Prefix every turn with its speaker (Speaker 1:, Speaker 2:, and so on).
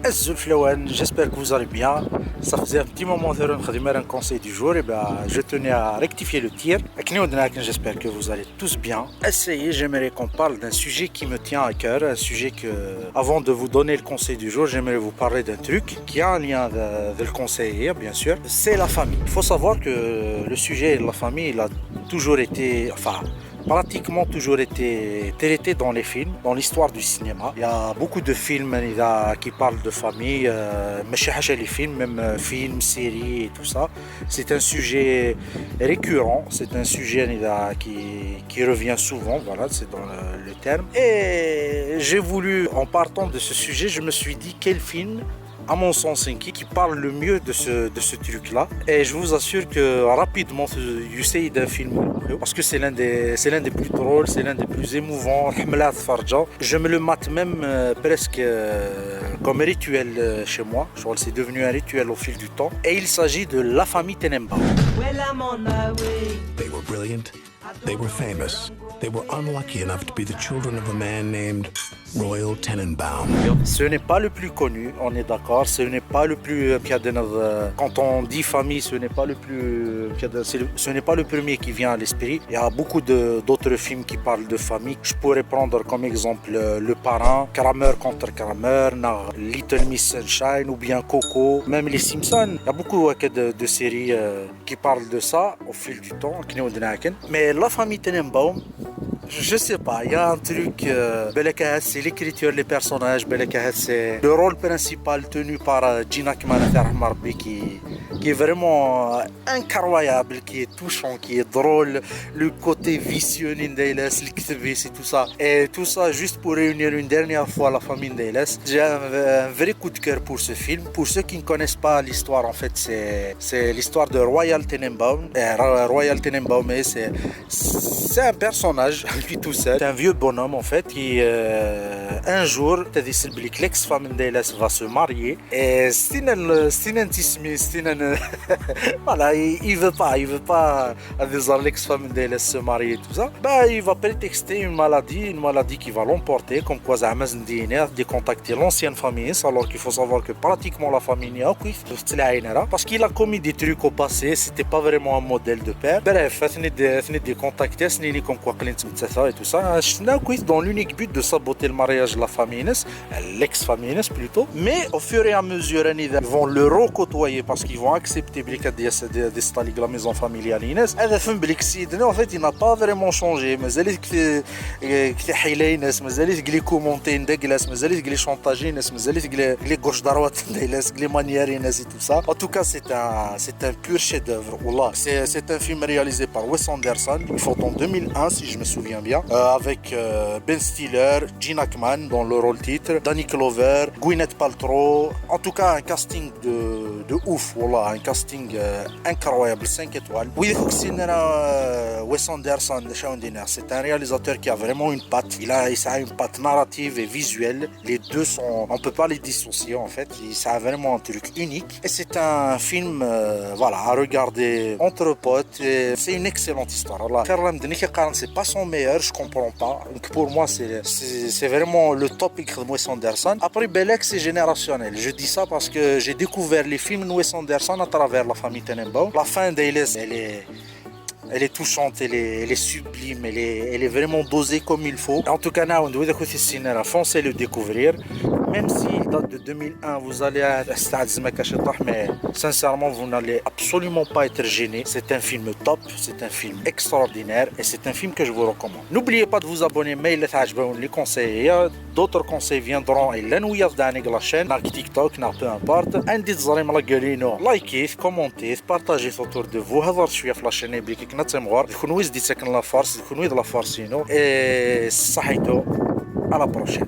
Speaker 1: Azul j'espère que vous allez bien. Ça faisait un petit moment que je faisais un conseil du jour et je tenais à rectifier le tir. J'espère que vous allez tous bien. Essayez, j'aimerais qu'on parle d'un sujet qui me tient à cœur, un sujet que, avant de vous donner le conseil du jour, j'aimerais vous parler d'un truc qui a un lien avec le conseiller, bien sûr. C'est la famille. Il faut savoir que le sujet de la famille, il a toujours été, pratiquement toujours été traité dans les films, dans l'histoire du cinéma. Il y a beaucoup de films qui parlent de famille, les films, même films, séries et tout ça. C'est un sujet récurrent, c'est un sujet qui revient souvent, voilà, c'est dans le terme. Et j'ai voulu, en partant de ce sujet, je me suis dit quel film à mon sens qui parle le mieux de ce truc là, et je vous assure que rapidement j'essaye d'un film parce que c'est l'un des plus drôles, c'est l'un des plus émouvants. Je me le mate même presque comme rituel chez moi. C'est devenu un rituel au fil du temps, et il s'agit de La Famille Tenenbaum.
Speaker 2: They were brilliant, they were famous, they were unlucky enough to be the children of a man named Royal Tenenbaum.
Speaker 1: Ce n'est pas le plus connu, on est d'accord. Ce n'est pas le plus quand on dit famille, ce n'est pas le plus ce n'est pas le premier qui vient à l'esprit. Il y a beaucoup d'autres films qui parlent de famille. Je pourrais prendre comme exemple Le Parrain, Kramer contre Kramer, Little Miss Sunshine ou bien Coco, même les Simpsons. Il y a beaucoup de séries qui parlent de ça au fil du temps. Mais La Famille Tenenbaum, je sais pas, il y a un truc, c'est l'écriture, les personnages, c'est le rôle principal tenu par Gene Hackman qui est vraiment incroyable, qui est touchant, qui est drôle, le côté vicieux d'Indeles, et tout ça. Et tout ça juste pour réunir une dernière fois la famille d'Indeles. J'ai un vrai coup de cœur pour ce film. Pour ceux qui ne connaissent pas l'histoire, en fait, c'est l'histoire de Royal Tenenbaum. Royal Tenenbaum, c'est un personnage, lui tout seul. C'est un vieux bonhomme, en fait, qui un jour, l'ex-femme d'Indeles va se marier. Et voilà, il veut pas l'ex-femme d'Indeles se marier, tout ça. Il va prétexter une maladie qui va l'emporter, comme quoi de contacter l'ancienne famille, alors qu'il faut savoir que pratiquement la famille n'y a parce qu'il a commis des trucs au passé, c'était pas vraiment un modèle de père. Bref, de contacter comme quoi et tout ça, dans l'unique but de saboter le mariage de la famille, l'ex-famille plutôt. Mais au fur et à mesure, ils vont le recotoyer parce qu'ils vont accepter de la maison familiale. En fait, il n'a pas vraiment changé. Mais en tout cas, c'est un pur chef-d'œuvre. C'est un film réalisé par Wes Anderson. Il faut en 2001 si je me souviens bien, avec Ben Stiller, Gene Hackman dans le rôle titre, Danny Glover, Gwyneth Paltrow. En tout cas, un casting de ouf, un casting incroyable, 5 étoiles. Wes Anderson, c'est un réalisateur qui a vraiment une patte. Il a une patte narrative et visuelle. Les deux on peut pas les dissocier en fait. Ça a vraiment un truc unique. Et c'est un film, à regarder entre potes. C'est une excellente histoire. C'est pas son meilleur, je comprends pas. Donc pour moi, c'est vraiment le top de Wes Anderson. Après, Belek, c'est générationnel. Je dis ça parce que j'ai découvert les films de Wes Anderson à travers La Famille Tenenbaum. La fin d'Ailes, elle est touchante, elle est sublime, elle est vraiment dosée comme il faut. En tout cas, foncez le découvrir. Même s'il date de 2001, vous allez à mais sincèrement, vous n'allez absolument pas être gêné. C'est un film top, c'est un film extraordinaire et c'est un film que je vous recommande. N'oubliez pas de vous abonner, les conseils. D'autres conseils viendront et la chaîne, TikTok, peu importe. Likez, commentez, partagez autour de vous. la chaîne et à la prochaine.